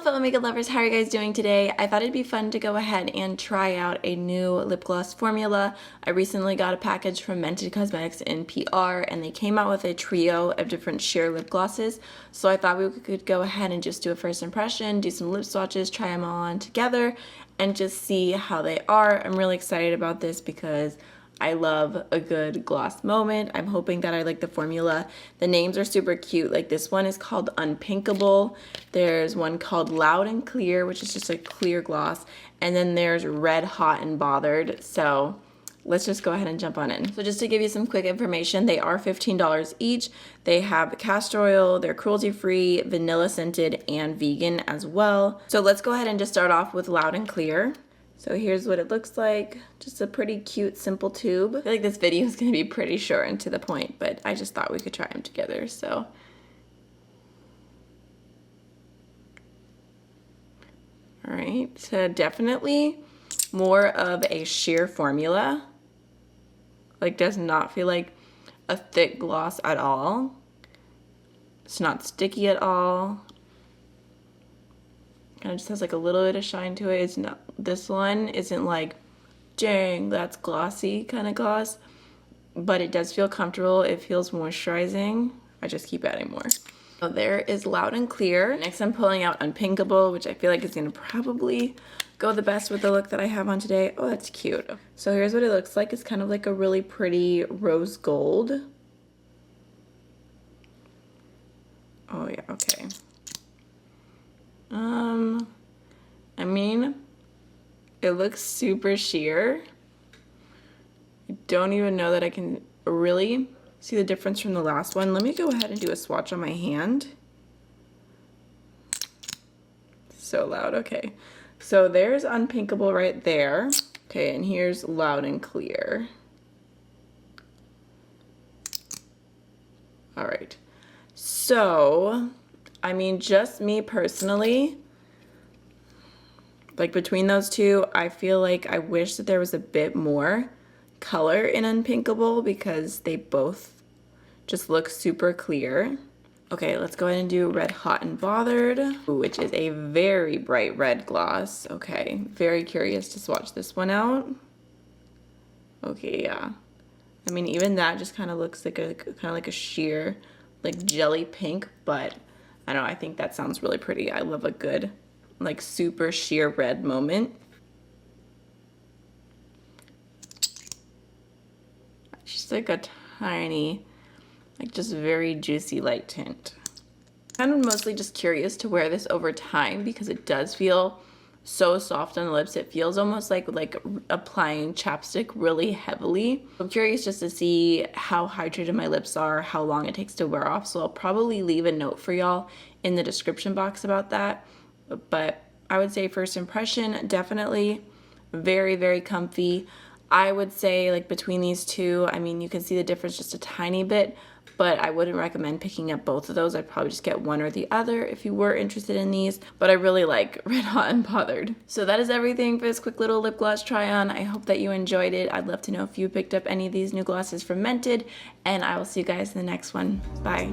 fellow makeup lovers, how are you guys doing today? I thought it'd be fun to go ahead and try out a new lip gloss formula. I recently got a package from Mented Cosmetics in PR and they came out with a trio of different sheer lip glosses. So I thought we could go ahead and just do a first impression, do some lip swatches, try them all on together and just see how they are. I'm really excited about this because I love a good gloss moment. I'm hoping that I like the formula. The names are super cute. Like this one is called Unpinkable. There's one called Loud and Clear, which is just a clear gloss. And then there's Red, Hot, and Bothered. So let's just go ahead and jump on in. So just to give you some quick information, they are $15 each. They have castor oil, they're cruelty-free, vanilla scented, and vegan as well. So let's go ahead and just start off with Loud and Clear. So here's what it looks like. Just a pretty cute, simple tube. I feel like this video is gonna be pretty short and to the point, but I just thought we could try them together, so. All right, so definitely more of a sheer formula. Like does not feel like a thick gloss at all. It's not sticky at all. Kind of just has like a little bit of shine to it. It's not, this one isn't like, dang, that's glossy kind of gloss, but it does feel comfortable. It feels moisturizing. I just keep adding more. So there is Loud and Clear. Next I'm pulling out Unpinkable, which I feel like is gonna probably go the best with the look that I have on today. Oh, that's cute. So here's what it looks like. It's kind of like a really pretty rose gold. Oh yeah, okay. I mean, it looks super sheer. I don't even know that I can really see the difference from the last one. Let me go ahead and do a swatch on my hand. So loud, okay. So there's Unpinkable right there. Okay, and here's Loud and Clear. All right, so I mean, just me personally, like between those two, I feel like I wish that there was a bit more color in Unpinkable because they both just look super clear. Okay, let's go ahead and do Red, Hot, and Bothered, which is a very bright red gloss. Okay, very curious to swatch this one out. Okay, yeah. I mean, even that just kind of looks like a sheer, like jelly pink, but I don't know, I think that sounds really pretty. I love a good, like super sheer red moment. Just like a tiny, like just very juicy light tint. Kind of mostly just curious to wear this over time because it does feel so soft on the lips. It feels almost like applying chapstick really heavily. I'm curious just to see how hydrated my lips are, how long it takes to wear off. So I'll probably leave a note for y'all in the description box about that. But I would say first impression, definitely very, very comfy. I would say like between these two, I mean, you can see the difference just a tiny bit, but I wouldn't recommend picking up both of those. I'd probably just get one or the other if you were interested in these, but I really like Red, Hot, and Bothered. So that is everything for this quick little lip gloss try on. I hope that you enjoyed it. I'd love to know if you picked up any of these new glosses from Mented, and I will see you guys in the next one. Bye.